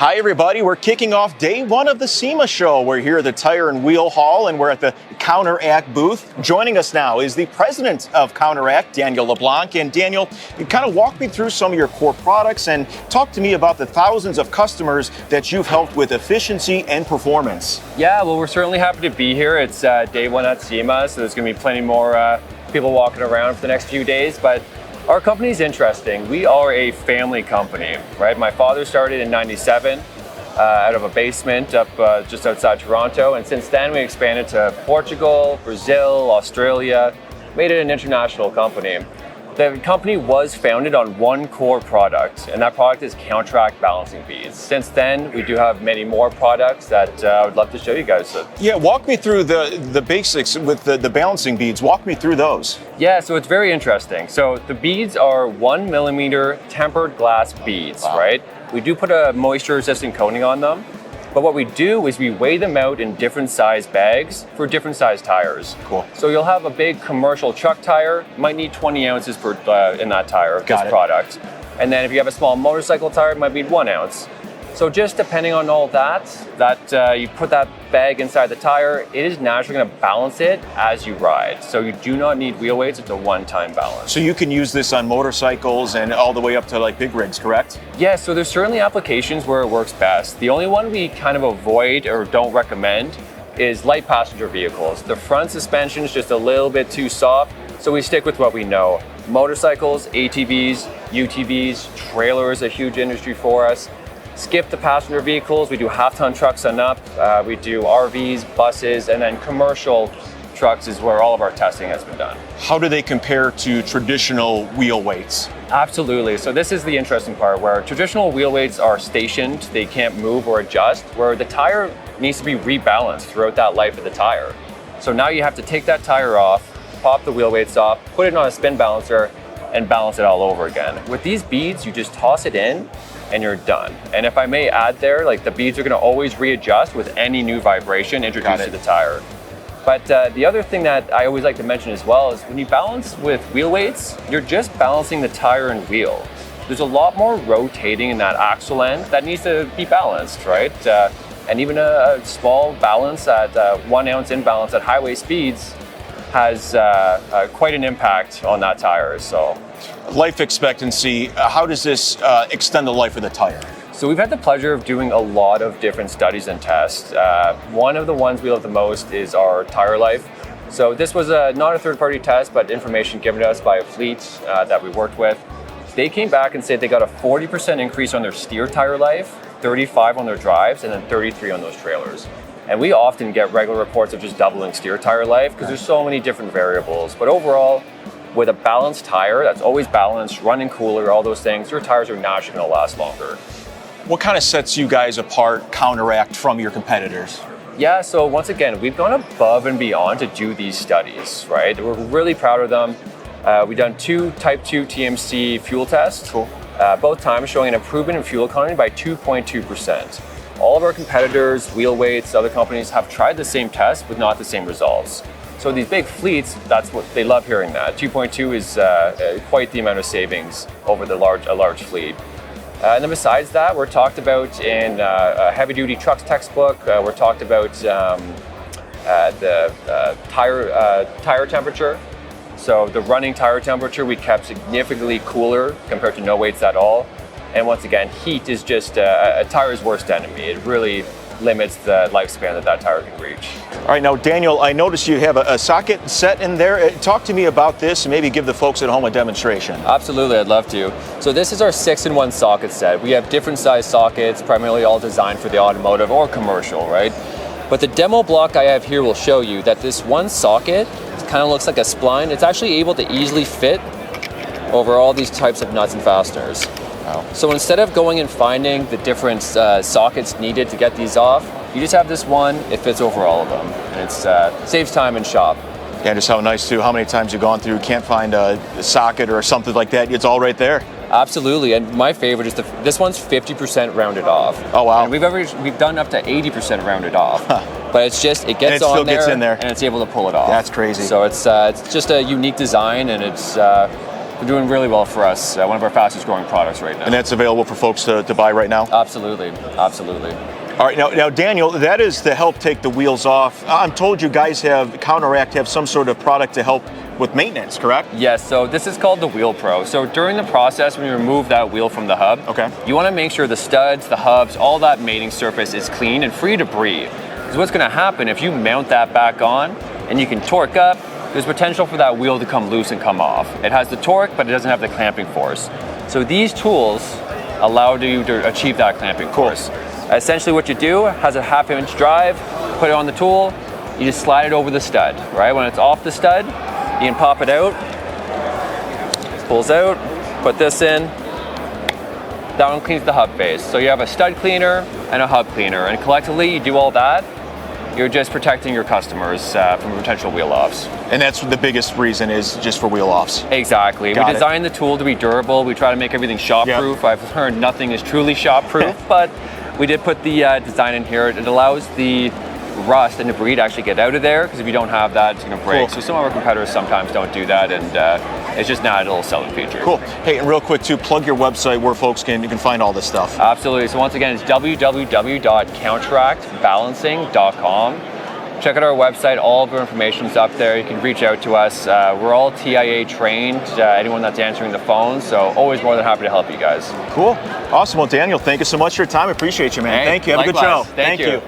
Hi everybody, we're kicking off day one of the SEMA show. We're here at the Tire and Wheel Hall and we're at the Counteract booth. Joining us now is the president of Counteract, Daniel Leblanc. And Daniel, you kind of walk me through some of your core products and talk to me about the thousands of customers that you've helped with efficiency and performance. Yeah, well, we're certainly happy to be here. It's day one at SEMA, so there's going to be plenty more people walking around for the next few days. But our company's interesting. We are a family company, right? My father started in '97 out of a basement up just outside Toronto. And since then, we expanded to Portugal, Brazil, Australia, made it an international company. The company was founded on one core product, and that product is Counteract balancing beads. Since then, we do have many more products that I would love to show you guys. Yeah, walk me through the basics with the balancing beads. Walk me through those. Yeah, so it's very interesting. So the beads are 1 millimeter tempered glass beads, Wow. right? We do put a moisture resistant coating on them. But what we do is we weigh them out in different size bags for different size tires. Cool. So you'll have a big commercial truck tire, might need 20 ounces per in that tire of this product. And then if you have a small motorcycle tire, it might be 1 ounce. So just depending on all that you put that bag inside the tire, it is naturally going to balance it as you ride. So you do not need wheel weights, it's a one-time balance. So you can use this on motorcycles and all the way up to like big rigs, correct? Yeah, so there's certainly applications where it works best. The only one we kind of avoid or don't recommend is light passenger vehicles. The front suspension is just a little bit too soft, so we stick with what we know. Motorcycles, ATVs, UTVs, trailer is a huge industry for us. Skip the passenger vehicles, we do half-ton trucks and up, we do RVs, buses, and then commercial trucks is where all of our testing has been done. How do they compare to traditional wheel weights? Absolutely, so this is the interesting part where traditional wheel weights are stationed, they can't move or adjust, where the tire needs to be rebalanced throughout that life of the tire. So now you have to take that tire off, pop the wheel weights off, put it on a spin balancer, and balance it all over again. With these beads, you just toss it in, and you're done. And if I may add there, like the beads are gonna always readjust with any new vibration introduced to the tire. But the other thing that I always like to mention as well is when you balance with wheel weights, you're just balancing the tire and wheel. There's a lot more rotating in that axle end that needs to be balanced, right? And even a small balance at 1 ounce imbalance at highway speeds has quite an impact on that tire. So, life expectancy, how does this extend the life of the tire? So we've had the pleasure of doing a lot of different studies and tests. One of the ones we love the most is our tire life. So this was not a third-party test, but information given to us by a fleet that we worked with. They came back and said they got a 40% increase on their steer tire life, 35 on their drives, and then 33 on those trailers. And we often get regular reports of just doubling steer tire life because there's so many different variables. But overall, with a balanced tire that's always balanced, running cooler, all those things, your tires are naturally going to last longer. What kind of sets you guys apart, Counteract, from your competitors? Yeah, so once again, we've gone above and beyond to do these studies, right? We're really proud of them. We've done 2 Type 2 TMC fuel tests, Cool. Both times showing an improvement in fuel economy by 2.2%. All of our competitors, wheel weights, other companies have tried the same test with not the same results. So these big fleets, that's what they love hearing that. 2.2 is quite the amount of savings over a large fleet. And then besides that, we're talked about in a heavy-duty trucks textbook. We're talked about the tire temperature. So the running tire temperature we kept significantly cooler compared to no weights at all. And once again, heat is just a tire's worst enemy. It really limits the lifespan that tire can reach. All right, now Daniel, I noticed you have a socket set in there. Talk to me about this and maybe give the folks at home a demonstration. Absolutely, I'd love to. So this is our 6-in-1 socket set. We have different size sockets, primarily all designed for the automotive or commercial, right? But the demo block I have here will show you that this one socket kind of looks like a spline. It's actually able to easily fit over all these types of nuts and fasteners. Wow. So instead of going and finding the different sockets needed to get these off, you just have this one, it fits over all of them. And it saves time in shop. Yeah, just how nice too. How many times you've gone through, can't find a socket or something like that, it's all right there. Absolutely, and my favorite is this one's 50% rounded off. Oh wow! And we've done up to 80% rounded off, but it's just it gets on there, in there, and it's able to pull it off. That's crazy. So it's just a unique design, and it's They're doing really well for us. One of our fastest growing products right now. And that's available for folks to buy right now? Absolutely, absolutely. All right, now Daniel, that is to help take the wheels off. I'm told you guys Counteract have some sort of product to help with maintenance, correct? Yes, so this is called the Wheel Pro. So during the process, when you remove that wheel from the hub, you want to make sure the studs, the hubs, all that mating surface is clean and free to breathe. Because what's going to happen if you mount that back on and you can torque up, there's potential for that wheel to come loose and come off. It has the torque, but it doesn't have the clamping force. So these tools allow you to achieve that clamping force. Essentially what you do, has a 1/2 inch drive, put it on the tool, you just slide it over the stud, right? When it's off the stud, you can pop it out, pulls out, put this in, that one cleans the hub face. So you have a stud cleaner and a hub cleaner, and collectively you do all that, you're just protecting your customers from potential wheel offs. And that's the biggest reason is just for wheel offs. Exactly. We designed the tool to be durable. We try to make everything shop-proof. I've heard nothing is truly shop-proof, but we did put the design in here. It allows the rust and debris to actually get out of there, because if you don't have that, it's going to break. So some of our competitors sometimes don't do that, and it's just not a little selling feature. Cool. Hey, and real quick too, plug your website where folks can find all this stuff. Absolutely. So once again, it's www.counteractbalancing.com. Check out our website. All of our information is up there. You can reach out to us. We're all TIA trained, anyone that's answering the phone, so always more than happy to help you guys. Cool. Awesome. Well, Daniel, thank you so much for your time. I appreciate you, man. Hey, thank you. Have a good show. Thank you.